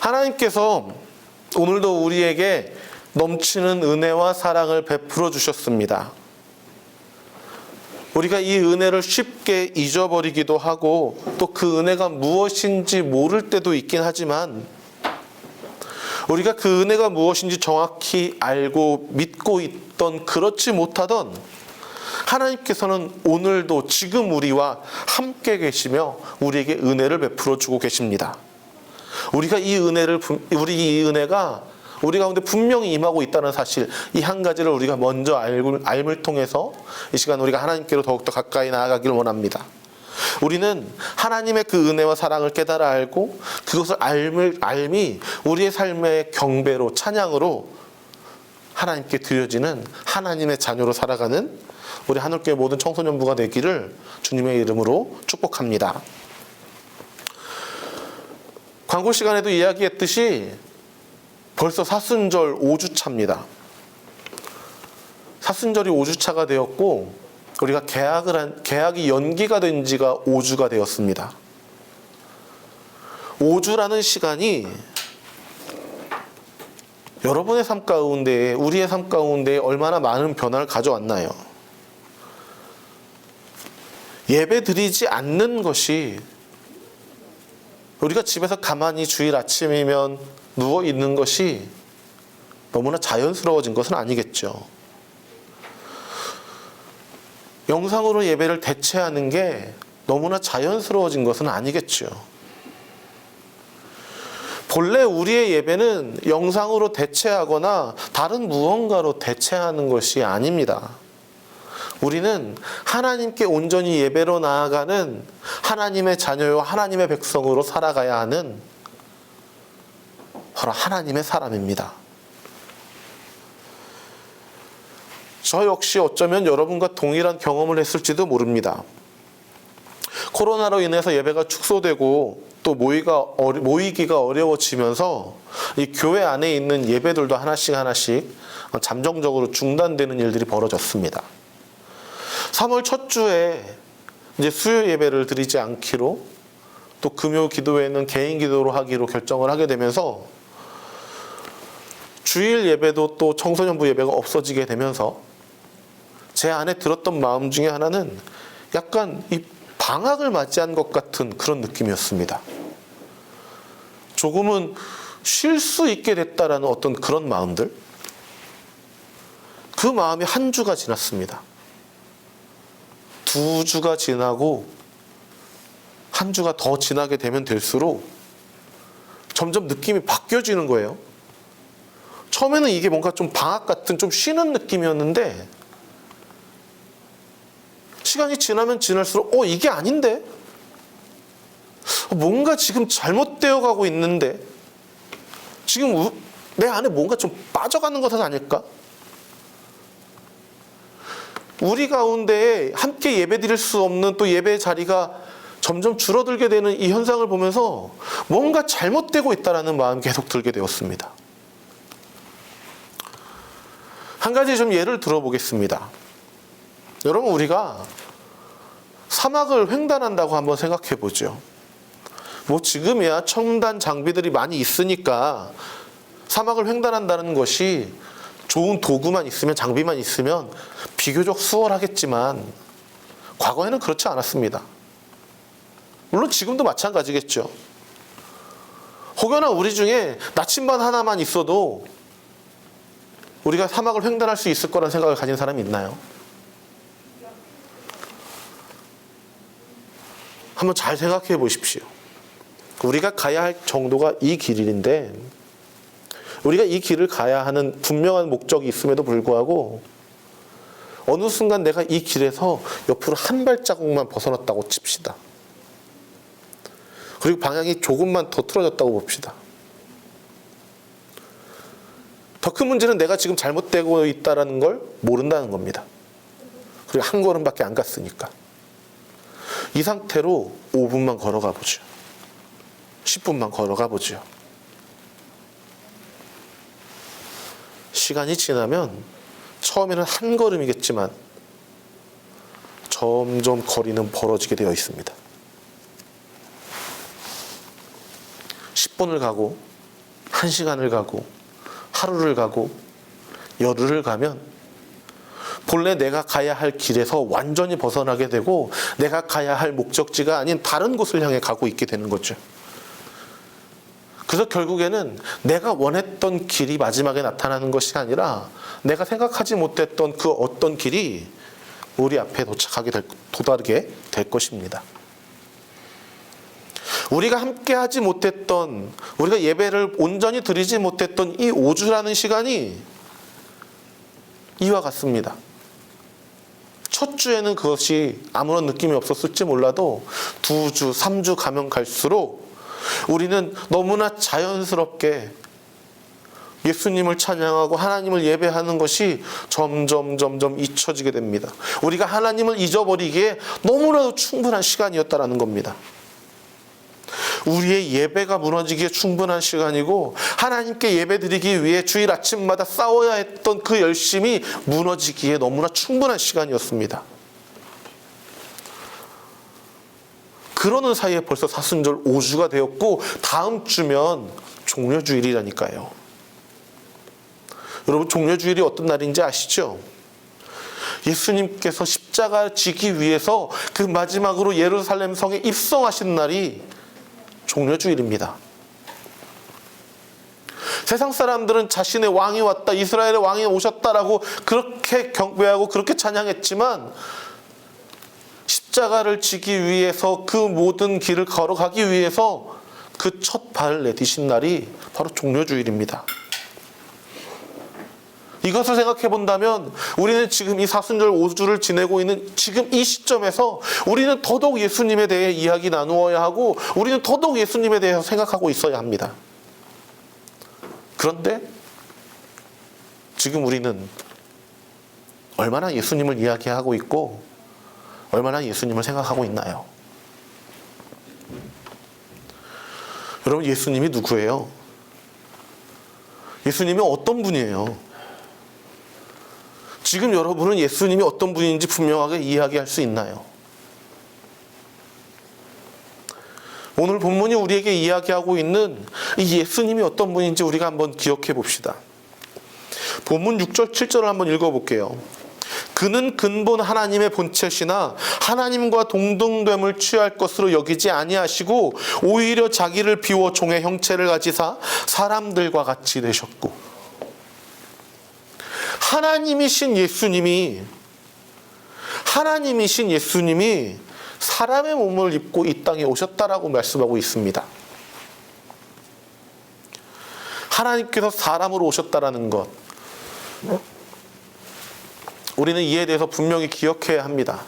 하나님께서 오늘도 우리에게 넘치는 은혜와 사랑을 베풀어 주셨습니다. 우리가 이 은혜를 쉽게 잊어버리기도 하고 또 그 은혜가 무엇인지 모를 때도 있긴 하지만 우리가 그 은혜가 무엇인지 정확히 알고 믿고 있던 그렇지 못하던 하나님께서는 오늘도 지금 우리와 함께 계시며 우리에게 은혜를 베풀어 주고 계십니다. 우리가 이 은혜가 우리 가운데 분명히 임하고 있다는 사실, 이 한 가지를 우리가 먼저 알을 통해서 이 시간 우리가 하나님께로 더욱더 가까이 나아가기를 원합니다. 우리는 하나님의 그 은혜와 사랑을 깨달아 알고 그것을 알미 우리의 삶의 경배로, 찬양으로 하나님께 드려지는 하나님의 자녀로 살아가는 우리 하늘교회 모든 청소년부가 되기를 주님의 이름으로 축복합니다. 광고 시간에도 이야기했듯이 벌써 사순절 5주차입니다. 사순절이 5주차가 되었고 우리가 계약이 연기가 된 지가 5주가 되었습니다. 5주라는 시간이 여러분의 삶 가운데, 우리의 삶 가운데 얼마나 많은 변화를 가져왔나요? 예배 드리지 않는 것이, 우리가 집에서 가만히 주일 아침이면 누워 있는 것이 너무나 자연스러워진 것은 아니겠죠. 영상으로 예배를 대체하는 게 너무나 자연스러워진 것은 아니겠죠. 본래 우리의 예배는 영상으로 대체하거나 다른 무언가로 대체하는 것이 아닙니다. 우리는 하나님께 온전히 예배로 나아가는 하나님의 자녀요 하나님의 백성으로 살아가야 하는 바로 하나님의 사람입니다. 저 역시 어쩌면 여러분과 동일한 경험을 했을지도 모릅니다. 코로나로 인해서 예배가 축소되고 또 모이기가 어려워지면서 이 교회 안에 있는 예배들도 하나씩 잠정적으로 중단되는 일들이 벌어졌습니다. 3월 첫 주에 이제 수요 예배를 드리지 않기로, 또 금요 기도회는 개인 기도로 하기로 결정을 하게 되면서 주일 예배도 또 청소년부 예배가 없어지게 되면서 제 안에 들었던 마음 중에 하나는 약간 이 방학을 맞이한 것 같은 그런 느낌이었습니다. 조금은 쉴 수 있게 됐다라는 어떤 그런 마음들, 그 마음이 한 주가 지났습니다. 2주가 지나고 한 주가 더 지나게 되면 될수록 점점 느낌이 바뀌어지는 거예요. 처음에는 이게 뭔가 좀 방학 같은 좀 쉬는 느낌이었는데 시간이 지나면 지날수록 이게 아닌데? 뭔가 지금 잘못되어 가고 있는데? 지금 내 안에 뭔가 좀 빠져가는 것은 아닐까? 우리 가운데 함께 예배드릴 수 없는 또 예배 자리가 점점 줄어들게 되는 이 현상을 보면서 뭔가 잘못되고 있다는 마음이 계속 들게 되었습니다. 한 가지 좀 예를 들어보겠습니다. 여러분, 우리가 사막을 횡단한다고 한번 생각해 보죠. 지금이야 첨단 장비들이 많이 있으니까 사막을 횡단한다는 것이 좋은 도구만 있으면, 장비만 있으면 비교적 수월하겠지만 과거에는 그렇지 않았습니다. 물론 지금도 마찬가지겠죠. 혹여나 우리 중에 나침반 하나만 있어도 우리가 사막을 횡단할 수 있을 거라는 생각을 가진 사람이 있나요? 한번 잘 생각해 보십시오. 우리가 가야 할 정도가 이 길인데, 우리가 이 길을 가야 하는 분명한 목적이 있음에도 불구하고 어느 순간 내가 이 길에서 옆으로 한 발자국만 벗어났다고 칩시다. 그리고 방향이 조금만 더 틀어졌다고 봅시다. 더 큰 문제는 내가 지금 잘못되고 있다는 걸 모른다는 겁니다. 그리고 한 걸음밖에 안 갔으니까. 이 상태로 5분만 걸어가 보죠. 10분만 걸어가 보죠. 시간이 지나면 처음에는 한 걸음이겠지만 점점 거리는 벌어지게 되어 있습니다. 10분을 가고 1시간을 가고 하루를 가고 열흘을 가면 본래 내가 가야 할 길에서 완전히 벗어나게 되고 내가 가야 할 목적지가 아닌 다른 곳을 향해 가고 있게 되는 거죠. 그래서 결국에는 내가 원했던 길이 마지막에 나타나는 것이 아니라 내가 생각하지 못했던 그 어떤 길이 우리 앞에 도달하게 될 것입니다. 우리가 함께 하지 못했던, 우리가 예배를 온전히 드리지 못했던 이 5주라는 시간이 이와 같습니다. 첫 주에는 그것이 아무런 느낌이 없었을지 몰라도 2주, 3주 가면 갈수록 우리는 너무나 자연스럽게 예수님을 찬양하고 하나님을 예배하는 것이 점점 잊혀지게 됩니다. 우리가 하나님을 잊어버리기에 너무나도 충분한 시간이었다라는 겁니다. 우리의 예배가 무너지기에 충분한 시간이고 하나님께 예배드리기 위해 주일 아침마다 싸워야 했던 그 열심이 무너지기에 너무나 충분한 시간이었습니다. 그러는 사이에 벌써 사순절 5주가 되었고 다음 주면 종려주일이라니까요. 여러분, 종려주일이 어떤 날인지 아시죠? 예수님께서 십자가 지기 위해서 그 마지막으로 예루살렘 성에 입성하신 날이 종려주일입니다. 세상 사람들은 자신의 왕이 왔다, 이스라엘의 왕이 오셨다라고 그렇게 경배하고 그렇게 찬양했지만 십자가를 지기 위해서 그 모든 길을 걸어가기 위해서 그 첫 발을 내디신 날이 바로 종려주일입니다. 이것을 생각해 본다면 우리는 지금 이 사순절 5주를 지내고 있는 지금 이 시점에서 우리는 더더욱 예수님에 대해 이야기 나누어야 하고 우리는 더더욱 예수님에 대해서 생각하고 있어야 합니다. 그런데 지금 우리는 얼마나 예수님을 이야기하고 있고 얼마나 예수님을 생각하고 있나요? 여러분, 예수님이 누구예요? 예수님이 어떤 분이에요? 지금 여러분은 예수님이 어떤 분인지 분명하게 이야기할 수 있나요? 오늘 본문이 우리에게 이야기하고 있는 이 예수님이 어떤 분인지 우리가 한번 기억해 봅시다. 본문 6절, 7절을 한번 읽어볼게요. 그는 근본 하나님의 본체시나 하나님과 동등됨을 취할 것으로 여기지 아니하시고 오히려 자기를 비워 종의 형체를 가지사 사람들과 같이 되셨고. 하나님이신 예수님이 사람의 몸을 입고 이 땅에 오셨다라고 말씀하고 있습니다. 하나님께서 사람으로 오셨다라는 것, 우리는 이에 대해서 분명히 기억해야 합니다.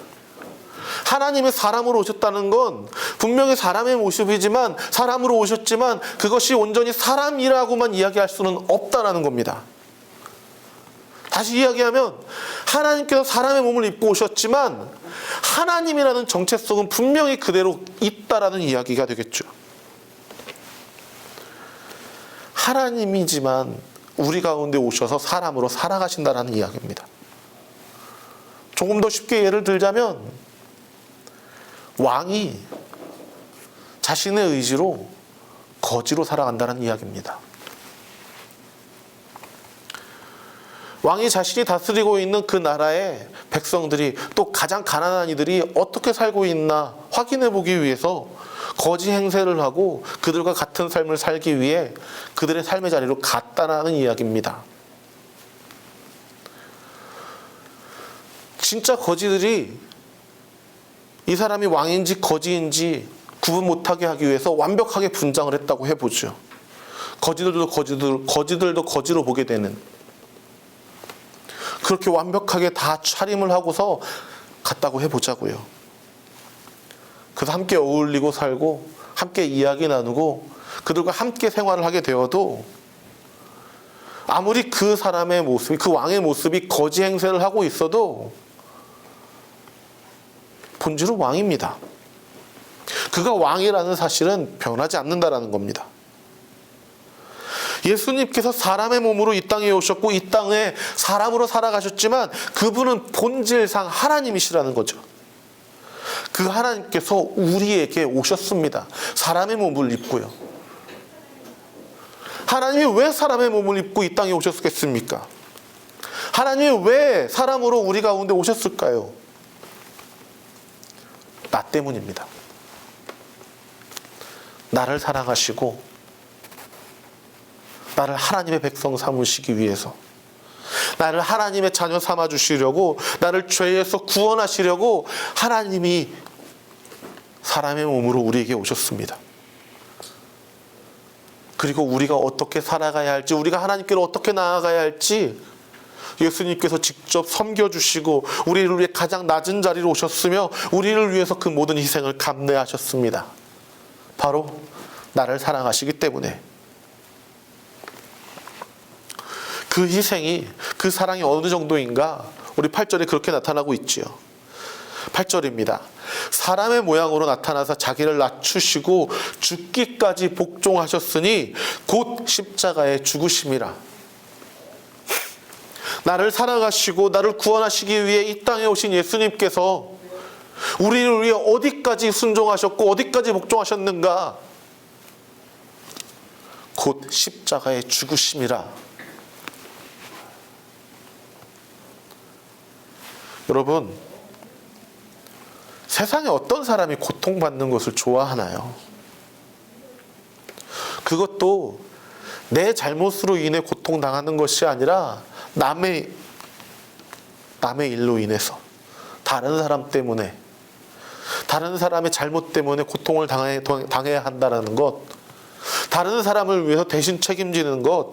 하나님의 사람으로 오셨다는 건 분명히 사람의 모습이지만 사람으로 오셨지만 그것이 온전히 사람이라고만 이야기할 수는 없다라는 겁니다. 다시 이야기하면 하나님께서 사람의 몸을 입고 오셨지만 하나님이라는 정체성은 분명히 그대로 있다라는 이야기가 되겠죠. 하나님이지만 우리 가운데 오셔서 사람으로 살아가신다라는 이야기입니다. 조금 더 쉽게 예를 들자면 왕이 자신의 의지로 거지로 살아간다는 이야기입니다. 왕이 자신이 다스리고 있는 그 나라의 백성들이 또 가장 가난한 이들이 어떻게 살고 있나 확인해 보기 위해서 거지 행세를 하고 그들과 같은 삶을 살기 위해 그들의 삶의 자리로 갔다라는 이야기입니다. 진짜 거지들이 이 사람이 왕인지 거지인지 구분 못하게 하기 위해서 완벽하게 분장을 했다고 해보죠. 거지들도 거지로 보게 되는, 그렇게 완벽하게 다 차림을 하고서 갔다고 해보자고요. 그래서 함께 어울리고 살고 함께 이야기 나누고 그들과 함께 생활을 하게 되어도 아무리 그 사람의 모습이, 그 왕의 모습이 거지 행세를 하고 있어도 본질은 왕입니다. 그가 왕이라는 사실은 변하지 않는다라는 겁니다. 예수님께서 사람의 몸으로 이 땅에 오셨고 이 땅에 사람으로 살아가셨지만 그분은 본질상 하나님이시라는 거죠. 그 하나님께서 우리에게 오셨습니다. 사람의 몸을 입고요. 하나님이 왜 사람의 몸을 입고 이 땅에 오셨겠습니까? 하나님이 왜 사람으로 우리 가운데 오셨을까요? 나 때문입니다. 나를 사랑하시고 나를 하나님의 백성 삼으시기 위해서, 나를 하나님의 자녀 삼아주시려고, 나를 죄에서 구원하시려고 하나님이 사람의 몸으로 우리에게 오셨습니다. 그리고 우리가 어떻게 살아가야 할지, 우리가 하나님께로 어떻게 나아가야 할지 예수님께서 직접 섬겨주시고 우리를 위해 가장 낮은 자리로 오셨으며 우리를 위해서 그 모든 희생을 감내하셨습니다. 바로 나를 사랑하시기 때문에. 그 희생이, 그 사랑이 어느 정도인가 우리 8절에 그렇게 나타나고 있지요. 8절입니다. 사람의 모양으로 나타나서 자기를 낮추시고 죽기까지 복종하셨으니 곧 십자가에 죽으심이라. 나를 사랑하시고 나를 구원하시기 위해 이 땅에 오신 예수님께서 우리를 위해 어디까지 순종하셨고 어디까지 복종하셨는가? 곧 십자가에 죽으심이라. 여러분, 세상에 어떤 사람이 고통받는 것을 좋아하나요? 그것도 내 잘못으로 인해 고통당하는 것이 아니라 남의 일로 인해서, 다른 사람 때문에, 다른 사람의 잘못 때문에 고통을 당해야 한다는 것, 다른 사람을 위해서 대신 책임지는 것,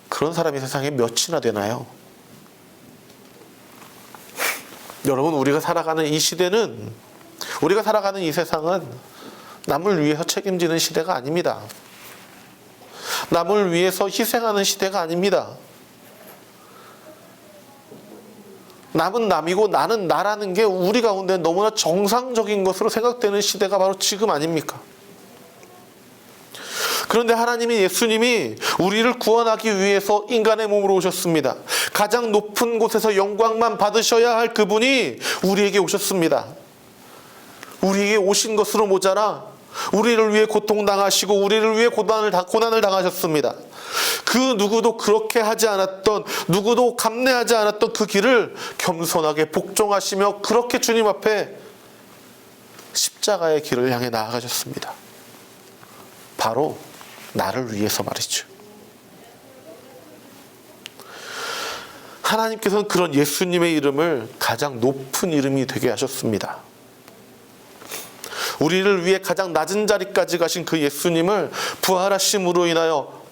그런 사람이 세상에 몇이나 되나요? 여러분, 우리가 살아가는 이 시대는, 우리가 살아가는 이 세상은 남을 위해서 책임지는 시대가 아닙니다. 남을 위해서 희생하는 시대가 아닙니다. 남은 남이고 나는 나라는 게 우리 가운데 너무나 정상적인 것으로 생각되는 시대가 바로 지금 아닙니까? 그런데 하나님이, 예수님이 우리를 구원하기 위해서 인간의 몸으로 오셨습니다. 가장 높은 곳에서 영광만 받으셔야 할 그분이 우리에게 오셨습니다. 우리에게 오신 것으로 모자라 우리를 위해 고통당하시고 우리를 위해 고난을 당하셨습니다. 그 누구도 그렇게 하지 않았던, 누구도 감내하지 않았던 그 길을 겸손하게 복종하시며 그렇게 주님 앞에 십자가의 길을 향해 나아가셨습니다. 바로 나를 위해서 말이죠. 하나님께서는 그런 예수님의 이름을 가장 높은 이름이 되게 하셨습니다. 우리를 위해 가장 낮은 자리까지 가신 그 예수님을 부활하심으로 인하여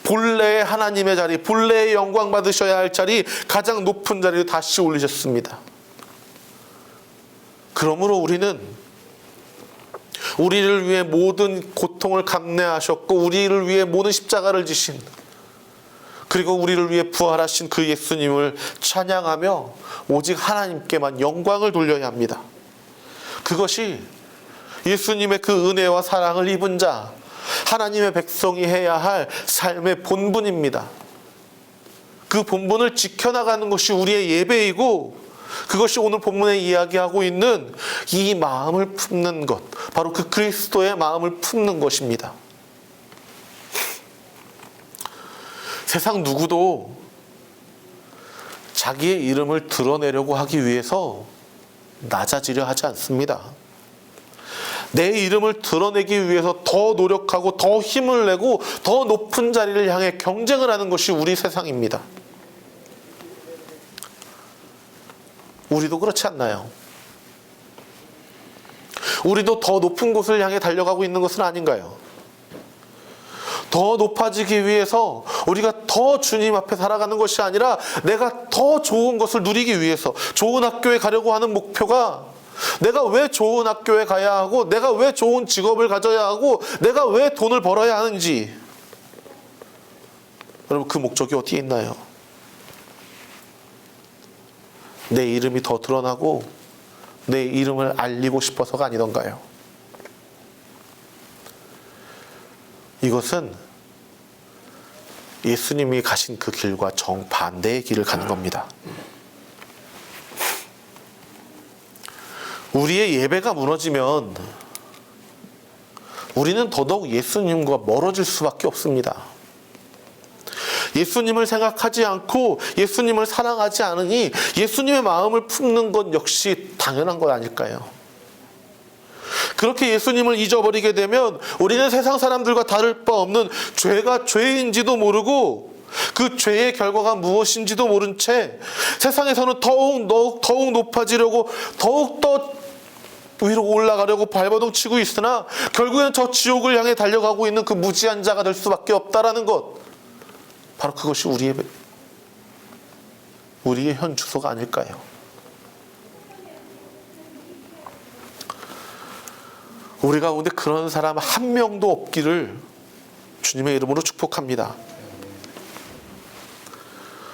본래의 하나님의 자리, 본래의 영광 받으셔야 할 자리, 가장 높은 자리로 다시 올리셨습니다. 그러므로 우리는 우리를 위해 모든 고통을 감내하셨고 우리를 위해 모든 십자가를 지신, 그리고 우리를 위해 부활하신 그 예수님을 찬양하며 오직 하나님께만 영광을 돌려야 합니다. 그것이 예수님의 그 은혜와 사랑을 입은 자, 하나님의 백성이 해야 할 삶의 본분입니다. 그 본분을 지켜나가는 것이 우리의 예배이고, 그것이 오늘 본문에 이야기하고 있는 이 마음을 품는 것, 바로 그 그리스도의 마음을 품는 것입니다. 세상 누구도 자기의 이름을 드러내려고 하기 위해서 낮아지려 하지 않습니다. 내 이름을 드러내기 위해서 더 노력하고 더 힘을 내고 더 높은 자리를 향해 경쟁을 하는 것이 우리 세상입니다. 우리도 그렇지 않나요? 우리도 더 높은 곳을 향해 달려가고 있는 것은 아닌가요? 더 높아지기 위해서 우리가 더 주님 앞에 살아가는 것이 아니라 내가 더 좋은 것을 누리기 위해서, 좋은 학교에 가려고 하는 목표가 내가 왜 좋은 학교에 가야 하고, 내가 왜 좋은 직업을 가져야 하고, 내가 왜 돈을 벌어야 하는지, 여러분, 그 목적이 어디에 있나요? 내 이름이 더 드러나고 내 이름을 알리고 싶어서가 아니던가요? 이것은 예수님이 가신 그 길과 정반대의 길을 가는 겁니다. 우리의 예배가 무너지면 우리는 더더욱 예수님과 멀어질 수밖에 없습니다. 예수님을 생각하지 않고 예수님을 사랑하지 않으니 예수님의 마음을 품는 것 역시 당연한 것 아닐까요? 그렇게 예수님을 잊어버리게 되면 우리는 세상 사람들과 다를 바 없는 죄가 죄인지도 모르고 그 죄의 결과가 무엇인지도 모른 채 세상에서는 더욱 높아지려고 더욱더 위로 올라가려고 발버둥 치고 있으나 결국에는 저 지옥을 향해 달려가고 있는 그 무지한 자가 될 수밖에 없다라는 것, 바로 그것이 우리의 현 주소가 아닐까요? 우리 가운데 그런 사람 한 명도 없기를 주님의 이름으로 축복합니다.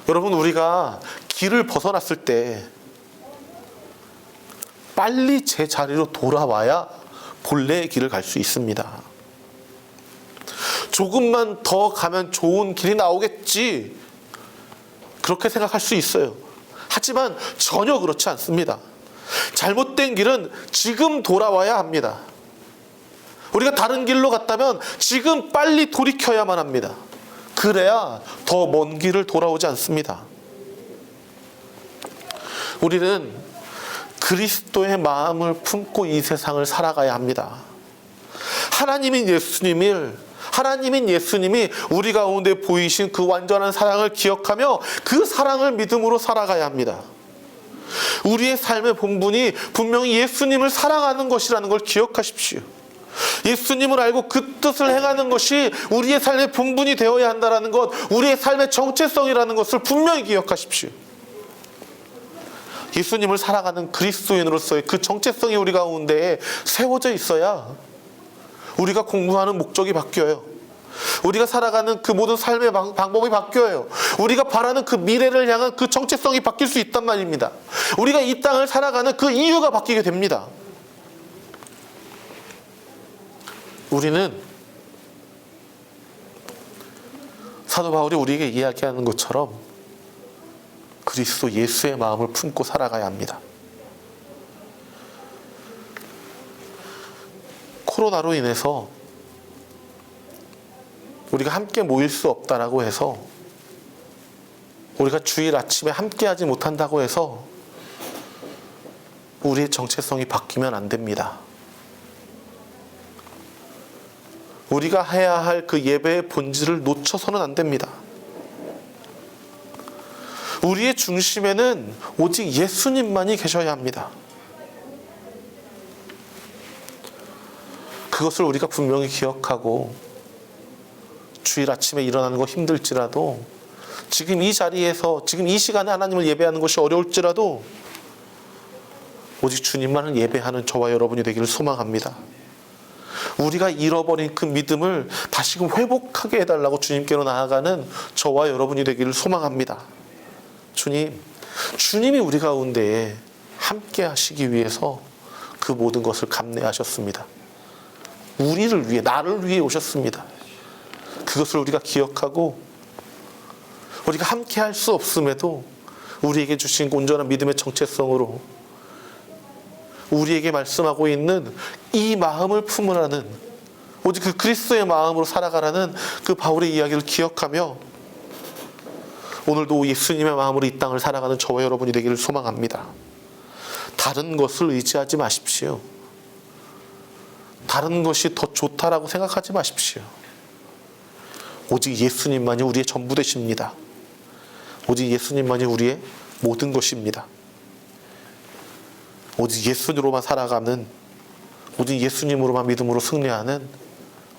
여러분, 우리가 길을 벗어났을 때 빨리 제 자리로 돌아와야 본래의 길을 갈 수 있습니다. 조금만 더 가면 좋은 길이 나오겠지, 그렇게 생각할 수 있어요. 하지만 전혀 그렇지 않습니다. 잘못된 길은 지금 돌아와야 합니다. 우리가 다른 길로 갔다면 지금 빨리 돌이켜야만 합니다. 그래야 더 먼 길을 돌아오지 않습니다. 우리는 그리스도의 마음을 품고 이 세상을 살아가야 합니다. 하나님인 예수님이 우리 가운데 보이신 그 완전한 사랑을 기억하며 그 사랑을 믿음으로 살아가야 합니다. 우리의 삶의 본분이 분명히 예수님을 사랑하는 것이라는 걸 기억하십시오. 예수님을 알고 그 뜻을 행하는 것이 우리의 삶의 본분이 되어야 한다는 것, 우리의 삶의 정체성이라는 것을 분명히 기억하십시오. 예수님을 살아가는 그리스도인으로서의 그 정체성이 우리 가운데에 세워져 있어야 우리가 공부하는 목적이 바뀌어요. 우리가 살아가는 그 모든 삶의 방법이 바뀌어요. 우리가 바라는 그 미래를 향한 그 정체성이 바뀔 수 있단 말입니다. 우리가 이 땅을 살아가는 그 이유가 바뀌게 됩니다. 우리는 사도 바울이 우리에게 이야기하는 것처럼 그리스도 예수의 마음을 품고 살아가야 합니다. 코로나로 인해서 우리가 함께 모일 수 없다라고 해서, 우리가 주일 아침에 함께하지 못한다고 해서 우리의 정체성이 바뀌면 안 됩니다. 우리가 해야 할 그 예배의 본질을 놓쳐서는 안 됩니다. 우리의 중심에는 오직 예수님만이 계셔야 합니다. 그것을 우리가 분명히 기억하고 주일 아침에 일어나는 거 힘들지라도, 지금 이 자리에서 지금 이 시간에 하나님을 예배하는 것이 어려울지라도 오직 주님만을 예배하는 저와 여러분이 되기를 소망합니다. 우리가 잃어버린 그 믿음을 다시금 회복하게 해달라고 주님께로 나아가는 저와 여러분이 되기를 소망합니다. 주님이 우리 가운데에 함께 하시기 위해서 그 모든 것을 감내하셨습니다. 우리를 위해, 나를 위해 오셨습니다. 그것을 우리가 기억하고, 우리가 함께 할 수 없음에도 우리에게 주신 온전한 믿음의 정체성으로 우리에게 말씀하고 있는 이 마음을 품으라는, 오직 그 그리스도의 마음으로 살아가라는 그 바울의 이야기를 기억하며 오늘도 예수님의 마음으로 이 땅을 살아가는 저와 여러분이 되기를 소망합니다. 다른 것을 의지하지 마십시오. 다른 것이 더 좋다라고 생각하지 마십시오. 오직 예수님만이 우리의 전부 되십니다. 오직 예수님만이 우리의 모든 것입니다. 오직 예수님으로만 살아가는, 오직 예수님으로만 믿음으로 승리하는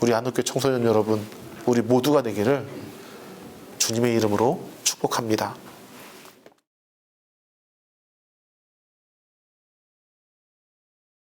우리 안옥교회 청소년 여러분, 우리 모두가 되기를 주님의 이름으로 축복합니다.